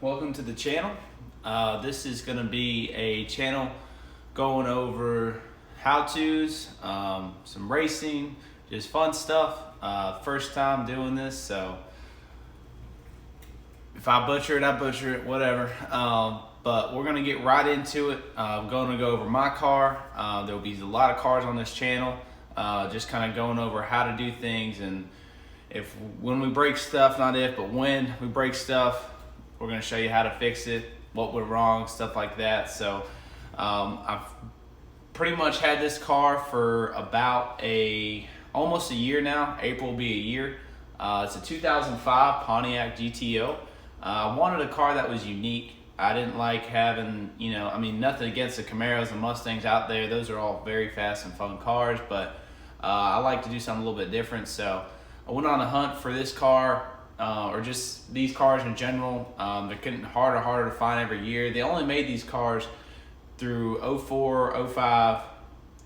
welcome to the channel. This is going to be a channel going over how-tos, some racing, just fun stuff. First time doing this, so if I butcher it, whatever. But we're going to get right into it. I'm going to go over my car. There will be a lot of cars on this channel, just kind of going over how to do things, and when we break stuff, not if, but when we break stuff, we're going to show you how to fix it, what went wrong, stuff like that. So I've pretty much had this car for about almost a year now. April will be a year. It's a 2005 Pontiac GTO. I wanted a car that was unique. I didn't like having, nothing against the Camaros and Mustangs out there. Those are all very fast and fun cars, but I like to do something a little bit different. So I went on a hunt for this car, or just these cars in general. They're getting harder and harder to find every year. They only made these cars through 04, 05,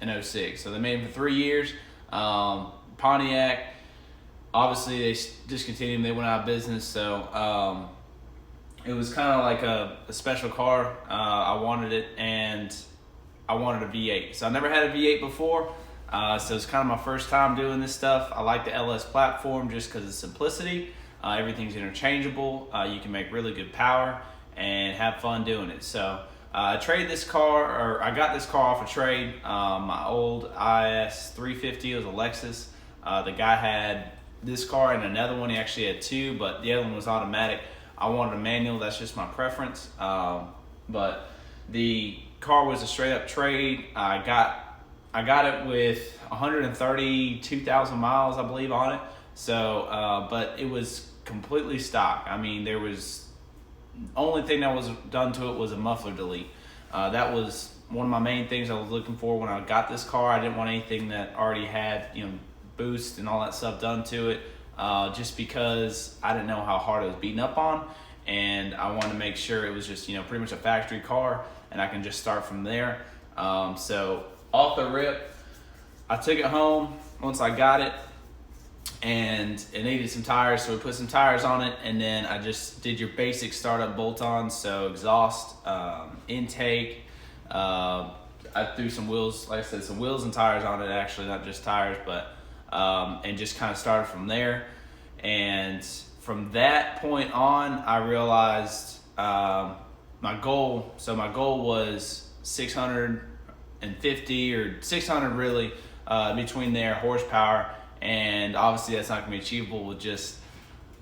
and 06. So they made them for 3 years. Pontiac, obviously they discontinued them. They went out of business. So it was kind of like a special car. I wanted it, and I wanted a V8. So I never had a V8 before. So it's kind of my first time doing this stuff. I like the LS platform just because of simplicity. Everything's interchangeable. You can make really good power and have fun doing it. So I traded this car, or I got this car off a trade. My old IS 350 was a Lexus. The guy had this car and another one. He actually had two, but the other one was automatic. I wanted a manual. That's just my preference. But the car was a straight up trade. I got it with 132,000 miles, I believe, on it. So, but it was completely stock. I mean, there was only thing that was done to it was a muffler delete. That was one of my main things I was looking for when I got this car. I didn't want anything that already had, boost and all that stuff done to it, just because I didn't know how hard it was beaten up on, and I wanted to make sure it was just, pretty much a factory car, and I can just start from there. So off the rip, I took it home once I got it, and it needed some tires, so we put some tires on it, and then I just did your basic startup bolt-ons, so exhaust, intake. I threw some wheels, like I said, some wheels and tires on it, actually, not just tires, but and just kind of started from there. And from that point on, I realized my goal was 650 or 600 really, between there, horsepower, and obviously that's not going to be achievable with just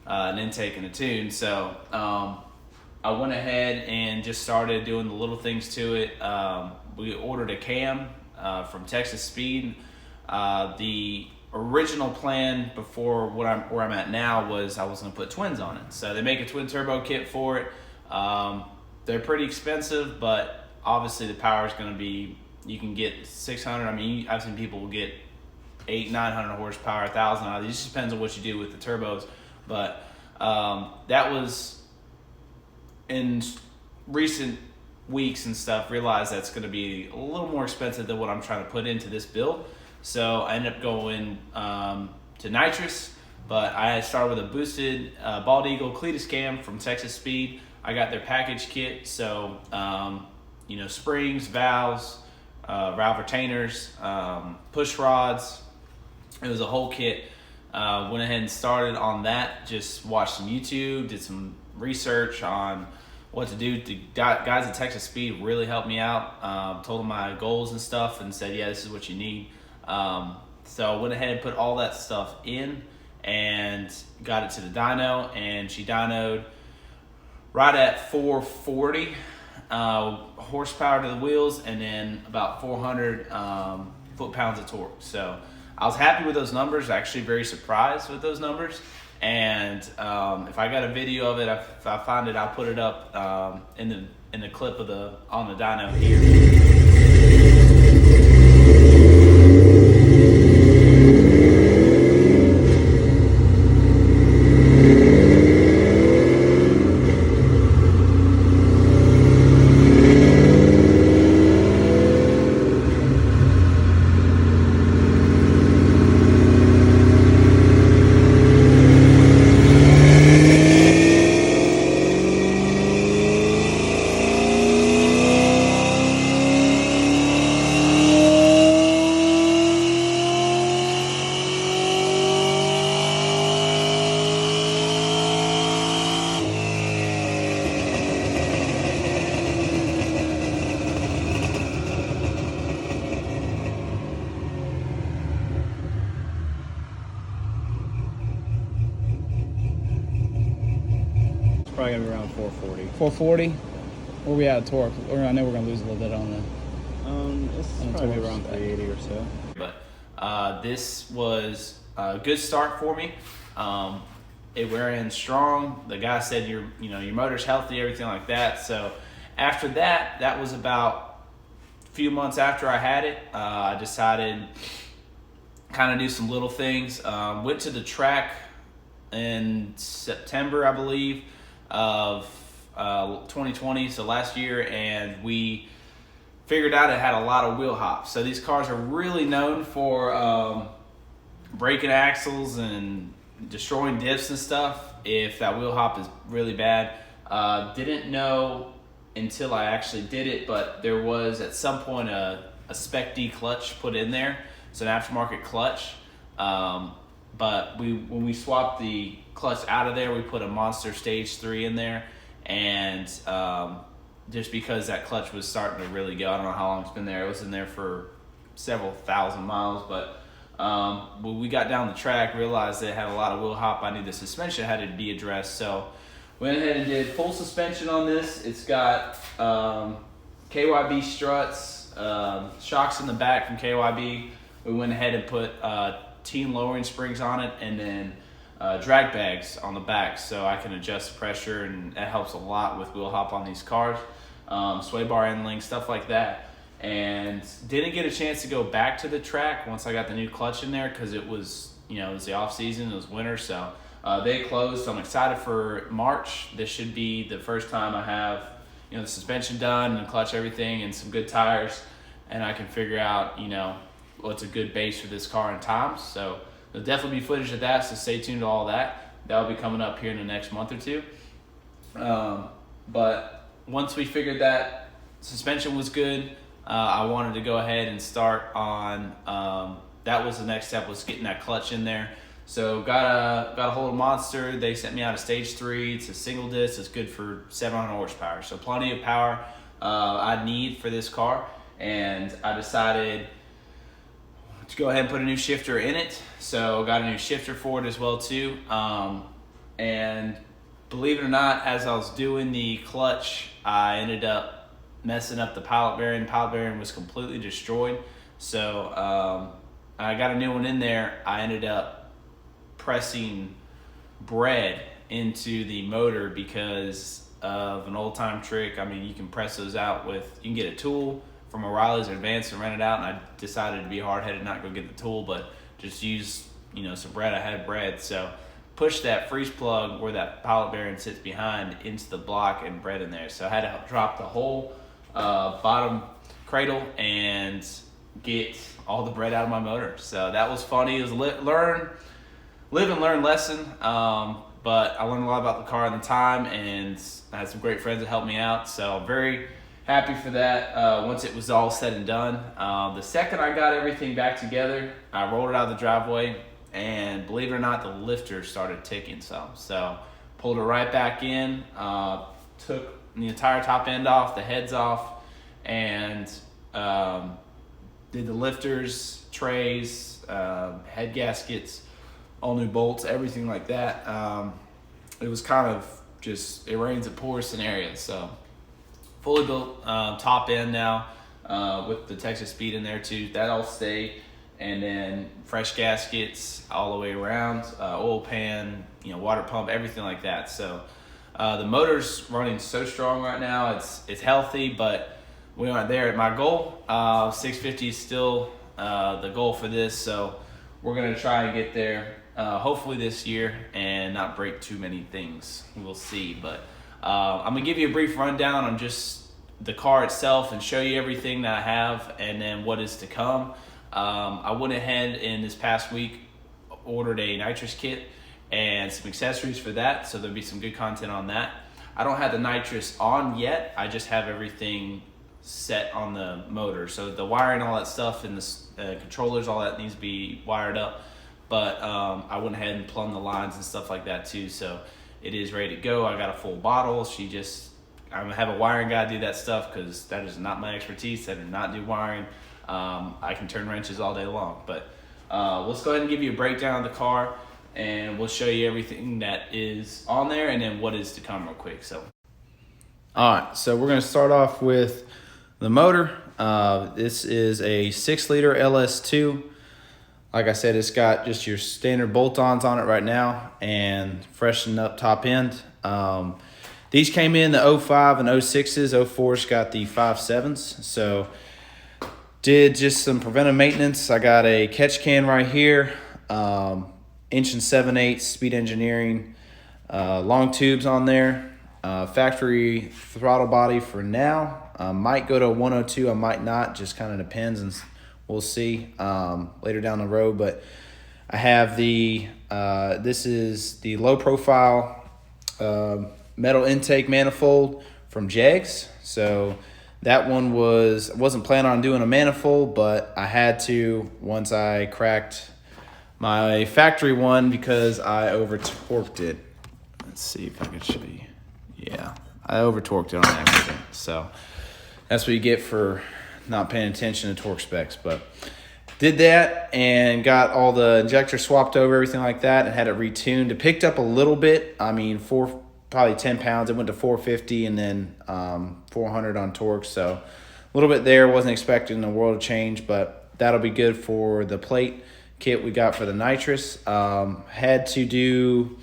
an intake and a tune. So I went ahead and just started doing the little things to it. We ordered a cam from Texas Speed. The original plan before where I'm at now was I was going to put twins on it. So they make a twin turbo kit for it. They're pretty expensive, but obviously the power is going to be, you can get 600. I mean, I've seen people get 800-900 horsepower, 1,000. It just depends on what you do with the turbos. But that was, in recent weeks and stuff, realized that's going to be a little more expensive than what I'm trying to put into this build. So I ended up going to Nitrous, but I started with a boosted Bald Eagle Cletus cam from Texas Speed. I got their package kit, so springs, valves, valve retainers, push rods. It was a whole kit. Went ahead and started on that. Just watched some YouTube, did some research on what to do. The guys at Texas Speed really helped me out. Told them my goals and stuff, and said, yeah, this is what you need. So I went ahead and put all that stuff in and got it to the dyno, and she dynoed right at 440 horsepower to the wheels, and then about 400 foot-pounds of torque. So I was happy with those numbers, actually very surprised with those numbers. And if I got a video of it, if I find it, I'll put it up in the clip of on the dyno here. 440. 440. Where we at torque? I know we're gonna lose a little bit on the. It's probably around 380 or so. But this was a good start for me. It ran strong. The guy said your motor's healthy, everything like that. So after that, that was about a few months after I had it. I decided kind of do some little things. Went to the track in September, I believe, of 2020, so last year, and we figured out it had a lot of wheel hops. So these cars are really known for breaking axles and destroying dips and stuff if that wheel hop is really bad. Didn't know until I actually did it, but there was at some point a Spec D clutch put in there. It's an aftermarket clutch. But when we swapped the clutch out of there, we put a Monster Stage 3 in there. And just because that clutch was starting to really go, I don't know how long it's been there. It was in there for several thousand miles. But when we got down the track, realized that it had a lot of wheel hop. I knew the suspension had to be addressed. So went ahead and did full suspension on this. It's got KYB struts, shocks in the back from KYB. We went ahead and put teen lowering springs on it, and then drag bags on the back so I can adjust pressure, and that helps a lot with wheel hop on these cars. Sway bar ending, stuff like that. And didn't get a chance to go back to the track once I got the new clutch in there because it was the off season, it was winter, so they closed. So I'm excited for March. This should be the first time I have the suspension done and clutch, everything, and some good tires, and I can figure out what's a good base for this car in time. So there'll definitely be footage of that, so stay tuned to all that. That'll be coming up here in the next month or two. But once we figured that suspension was good, I wanted to go ahead and start on, that was the next step, was getting that clutch in there. So got a hold of Monster. They sent me out a Stage 3. It's a single disc. It's good for 700 horsepower. So plenty of power I need for this car. And I decided to go ahead and put a new shifter in it. So got a new shifter for it as well too. And believe it or not, as I was doing the clutch, I ended up messing up the pilot bearing. The pilot bearing was completely destroyed. So I got a new one in there. I ended up pressing bread into the motor because of an old time trick. I mean, you can press those out you can get a tool from O'Reilly's or Advanced and rent it out, and I decided to be hard-headed, not go get the tool, but just use some bread. I had bread, so push that freeze plug where that pilot bearing sits behind into the block and bread in there. So I had to drop the whole bottom cradle and get all the bread out of my motor. So that was funny. It was live and learn lesson, but I learned a lot about the car in the time, and I had some great friends that helped me out. So I'm very happy for that once it was all said and done. The second I got everything back together, I rolled it out of the driveway, and believe it or not, the lifter started ticking some. So pulled it right back in, took the entire top end off, the heads off, and did the lifters, trays, head gaskets, all new bolts, everything like that. It was kind of just, it rains, it pours scenario. So fully built top end now with the Texas Speed in there too. That all stayed. And then fresh gaskets all the way around, oil pan, water pump, everything like that. So the motor's running so strong right now. It's healthy, but we aren't there at my goal. 650 is still the goal for this. So we're gonna try and get there hopefully this year and not break too many things. We'll see. But I'm gonna give you a brief rundown on just the car itself and show you everything that I have and then what is to come. I went ahead in this past week, ordered a nitrous kit and some accessories for that, so there'll be some good content on that. I don't have the nitrous on yet. I just have everything set on the motor. So the wiring, all that stuff, and the controllers, all that needs to be wired up. But I went ahead and plumbed the lines and stuff like that too. So it is ready to go. I got a full bottle. I'm gonna have a wiring guy do that stuff because that is not my expertise. I do not do wiring. I can turn wrenches all day long. But let's go ahead and give you a breakdown of the car, and we'll show you everything that is on there and then what is to come real quick. So All right, so we're gonna start off with the motor. This is a 6-liter LS2. Like I said, it's got just your standard bolt-ons on it right now and freshened up top end. These came in the 05 and 06s. 04's got the 5.7s. So did just some preventive maintenance. I got a catch can right here, inch and 7/8 speed engineering, long tubes on there. Factory throttle body for now. Might go to 102, I might not, just kind of depends, and we'll see later down the road. But I have the this is the low profile metal intake manifold from Jegs. So that one wasn't planning on doing a manifold, but I had to once I cracked my factory one because I over torqued it. Let's see if I can show you. Yeah, I over torqued it on accident. So that's what you get for not paying attention to torque specs. But did that and got all the injectors swapped over, everything like that, and had it retuned. It picked up a little bit. I mean, probably 10 pounds. It went to 450 and then 400 on torque. So a little bit there. Wasn't expecting the world to change, but that'll be good for the plate kit we got for the Nitrous. Had to do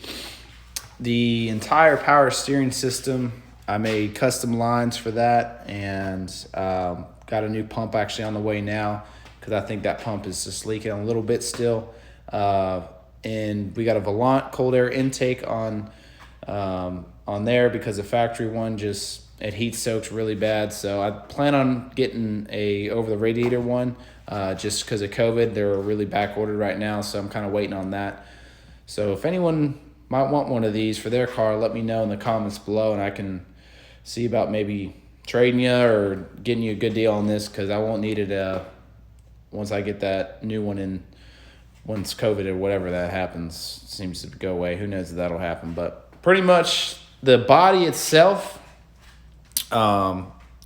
the entire power steering system. I made custom lines for that and got a new pump actually on the way now because I think that pump is just leaking a little bit still. And we got a Volant cold air intake on there because the factory one it heat soaks really bad. So I plan on getting a over the radiator one just because of COVID. They're really back ordered right now, so I'm kind of waiting on that. So if anyone might want one of these for their car, let me know in the comments below and I can see about maybe trading you or getting you a good deal on this because I won't need it once I get that new one in. Once COVID or whatever that happens seems to go away. Who knows if that'll happen. But pretty much the body itself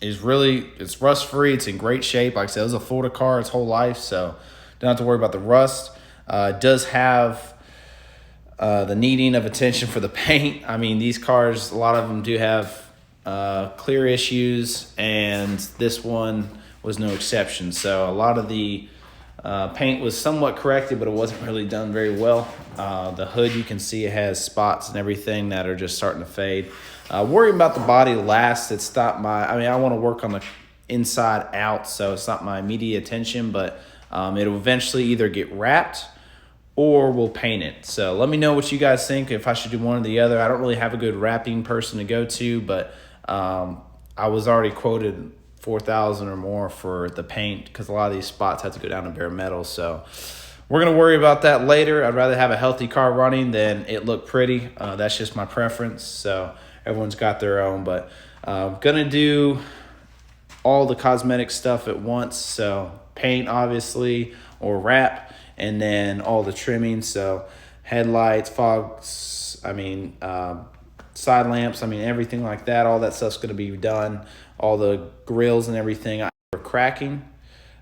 it's rust free. It's in great shape. Like I said, it was a Florida car its whole life, so don't have to worry about the rust. It does have the needing of attention for the paint. I mean, these cars, a lot of them do have clear issues, and this one was no exception. So a lot of the paint was somewhat corrected, but it wasn't really done very well. The hood, you can see it has spots and everything that are just starting to fade. Worrying about the body last. It's not I want to work on the inside out, so it's not my immediate attention, but it'll eventually either get wrapped or we'll paint it. So let me know what you guys think, if I should do one or the other. I don't really have a good wrapping person to go to, but I was already quoted $4,000 or more for the paint because a lot of these spots have to go down to bare metal. So we're going to worry about that later. I'd rather have a healthy car running than it look pretty. That's just my preference. So everyone's got their own, but going to do all the cosmetic stuff at once. So paint, obviously, or wrap, and then all the trimming. So headlights, fogs, side lamps, everything like that. All that stuff's going to be done. All the grills and everything are cracking.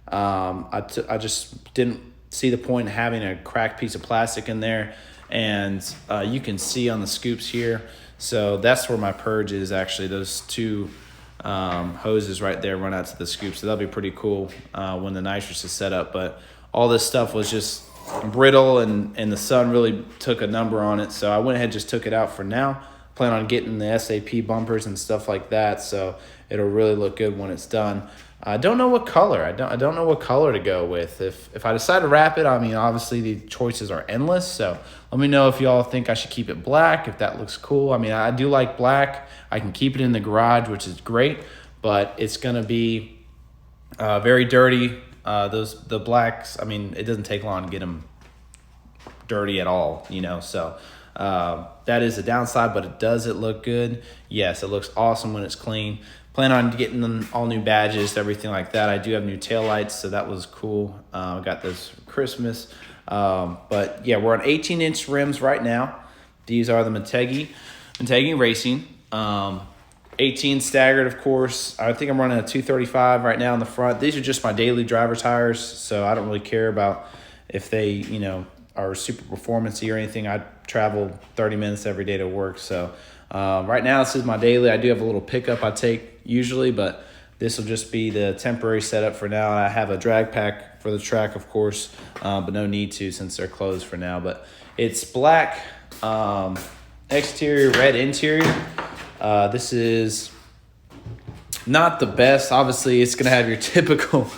I just didn't see the point in having a cracked piece of plastic in there. And you can see on the scoops here. So that's where my purge is actually. Those two hoses right there run out to the scoop. So that'll be pretty cool when the Nitrous is set up. But all this stuff was just brittle and the sun really took a number on it. So I went ahead and just took it out for now. Plan on getting the SAP bumpers and stuff like that, so it'll really look good when it's done. I don't know what color. I don't know what color to go with. If I decide to wrap it, obviously the choices are endless. So let me know if y'all think I should keep it black, if that looks cool. I do like black. I can keep it in the garage, which is great, but it's gonna be very dirty. The blacks. It doesn't take long to get them dirty at all. So. That is a downside, but it look good. Yes, it looks awesome when it's clean. Plan on getting them all new badges, everything like that. I do have new taillights, so that was cool. I got those for Christmas. But yeah, we're on 18-inch rims right now. These are the Motegi Racing. 18 staggered, of course. I think I'm running a 235 right now in the front. These are just my daily driver tires, so I don't really care about if they, are super performance-y or anything. I travel 30 minutes every day to work, so Right now, this is my daily. I do have a little pickup I take usually, but this will just be the temporary setup for now. I have a drag pack for the track, of course, but no need to since they're closed for now. But it's black exterior, red interior. This is not the best. Obviously, it's going to have your typical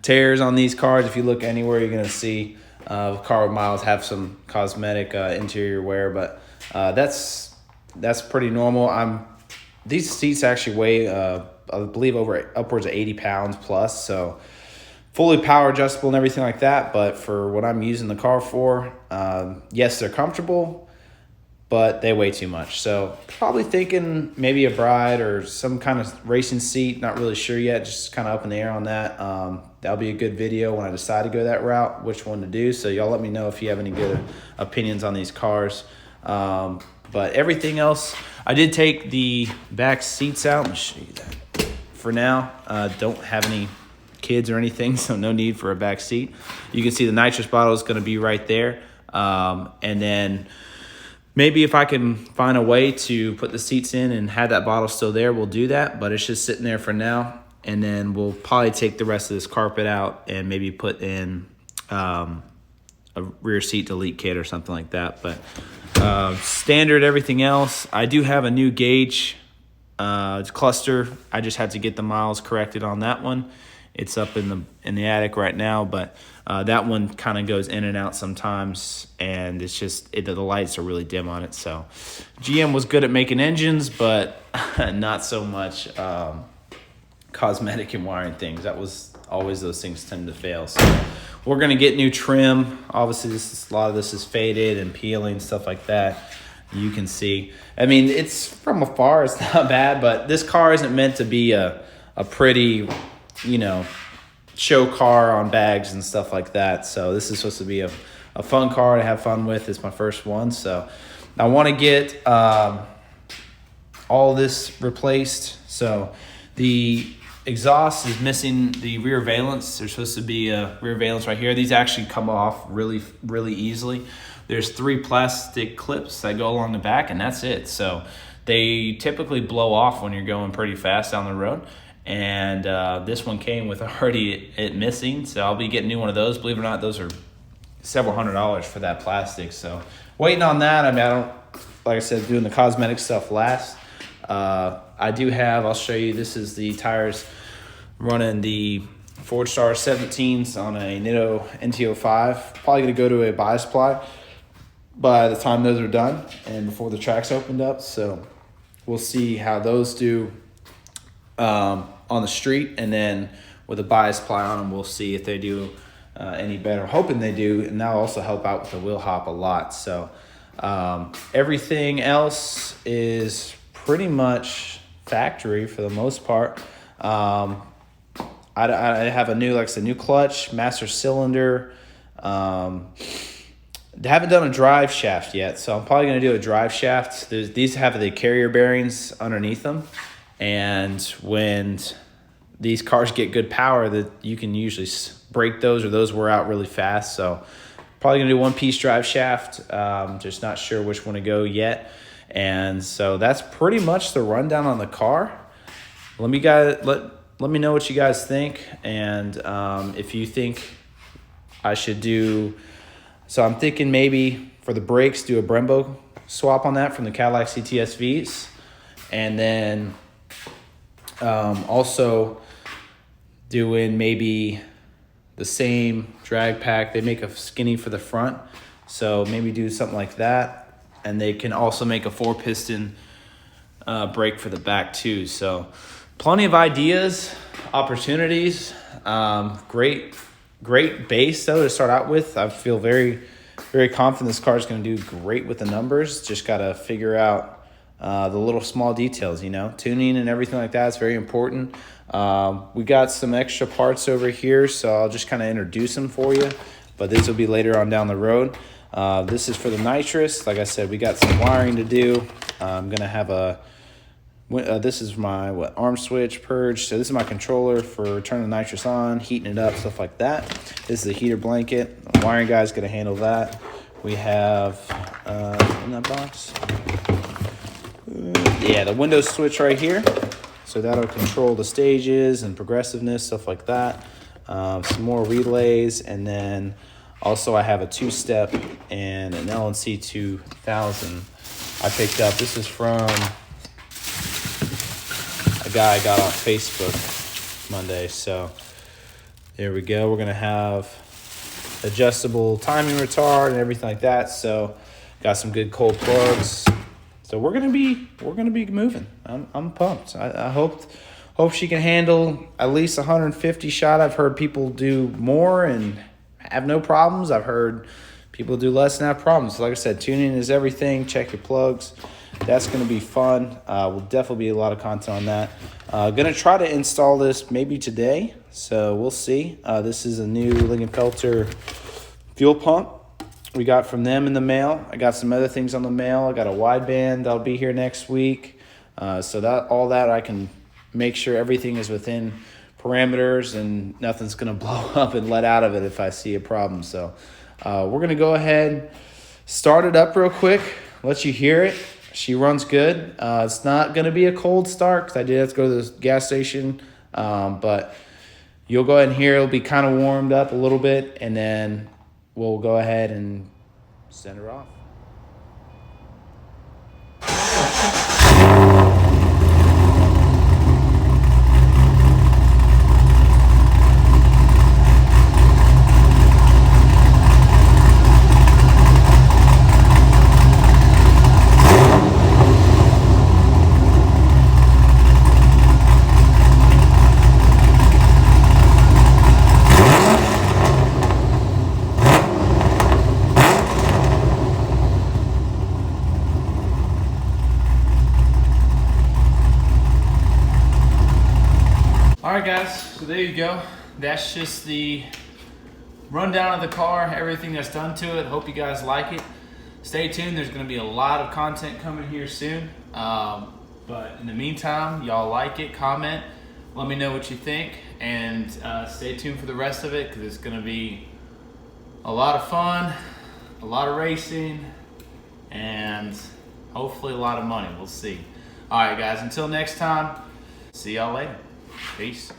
tears on these cars. If you look anywhere, you're going to see car with miles have some cosmetic interior wear, but that's pretty normal. These seats actually weigh I believe upwards of 80 pounds plus, so fully power adjustable and everything like that. But for what I'm using the car for, yes, they're comfortable, but they weigh too much. So probably thinking maybe a Bride or some kind of racing seat. Not really sure yet, just kind of up in the air on that. That'll be a good video when I decide to go that route, which one to do. So y'all let me know if you have any good opinions on these cars. But everything else, I did take the back seats out. Let me show you that. For now, don't have any kids or anything, so no need for a back seat. You can see the nitrous bottle is going to be right there. And then maybe if I can find a way to put the seats in and have that bottle still there, we'll do that. But it's just sitting there for now. And then we'll probably take the rest of this carpet out and maybe put in a rear seat delete kit or something like that. But standard everything else. I do have a new gauge cluster. I just had to get the miles corrected on that one. It's up in the attic right now, but that one kind of goes in and out sometimes, and it's just the lights are really dim on it. So GM was good at making engines, but not so much cosmetic and wiring things. That was always, those things tend to fail. So we're gonna get new trim. Obviously, a lot of this is faded and peeling, stuff like that. You can see. I mean, it's from afar, it's not bad, but this car isn't meant to be a pretty, show car on bags and stuff like that. So this is supposed to be a fun car to have fun with. It's my first one, so I want to get all this replaced. So the exhaust is missing the rear valence. There's supposed to be a rear valence right here. These actually come off really, really easily. There's 3 plastic clips that go along the back, and that's it. So they typically blow off when you're going pretty fast down the road. And this one came with already it missing, so I'll be getting a new one of those. Believe it or not, those are several $100s for that plastic. So waiting on that. I mean, I don't, like I said, doing the cosmetic stuff last. I do have, I'll show you, this is the tires running the Ford Star 17s on a Dyno NT05. Probably going to go to a bias ply by the time those are done and before the track's opened up. So we'll see how those do on the street, and then with a bias ply on them, we'll see if they do any better. Hoping they do, and that'll also help out with the wheel hop a lot. So everything else is pretty much factory for the most part. I have a new, like I said, new clutch, master cylinder. They haven't done a drive shaft yet, so I'm probably going to do a drive shaft. These have the carrier bearings underneath them, and when these cars get good power, that you can usually break those, or those wear out really fast. So probably going to do one-piece drive shaft. Just not sure which one to go yet. And so that's pretty much the rundown on the car. Let me know what you guys think, and if you think I should do. So I'm thinking maybe for the brakes, do a Brembo swap on that from the Cadillac CTS-Vs. And then also doing maybe the same drag pack. They make a skinny for the front. So maybe do something like that. And they can also make a 4-piston brake for the back too. So plenty of ideas, opportunities. Great base though to start out with. I feel very, very confident this car is going to do great with the numbers. Just got to figure out the little small details, tuning and everything like that is very important. We got some extra parts over here, so I'll just kind of introduce them for you, but this will be later on down the road. This is for the nitrous. Like I said, we got some wiring to do. I'm going to have this is my arm switch purge. So this is my controller for turning the nitrous on, heating it up, stuff like that. This is a heater blanket. The wiring guy's going to handle that. We have in that box. Yeah, the window switch right here. So that'll control the stages and progressiveness, stuff like that. Some more relays, and then also I have a 2-step and an LNC 2000 I picked up. This is from a guy I got on Facebook Monday. So there we go. We're gonna have adjustable timing retard and everything like that. So got some good cold plugs. So we're gonna be moving. I'm pumped. I hope she can handle at least 150 shot. I've heard people do more and have no problems. I've heard people do less and have problems. So like I said, tuning is everything. Check your plugs. That's gonna be fun. Will definitely be a lot of content on that. Gonna try to install this maybe today. So we'll see. This is a new Lingenfelter fuel pump we got from them in the mail. I got some other things on the mail. I got a wideband that'll be here next week. So that all that I can make sure everything is within parameters and nothing's gonna blow up and let out of it if I see a problem. So we're gonna go ahead, start it up real quick, let you hear it. She runs good. It's not gonna be a cold start because I did have to go to the gas station, but you'll go ahead and hear it'll be kind of warmed up a little bit, and then we'll go ahead and send her off. All right, guys, so there you go. That's just the rundown of the car, everything that's done to it. Hope you guys like it. Stay tuned. There's going to be a lot of content coming here soon. But in the meantime, y'all like it, comment, let me know what you think, and stay tuned for the rest of it because it's going to be a lot of fun, a lot of racing, and hopefully a lot of money. We'll see. All right, guys, until next time, see y'all later. Peace.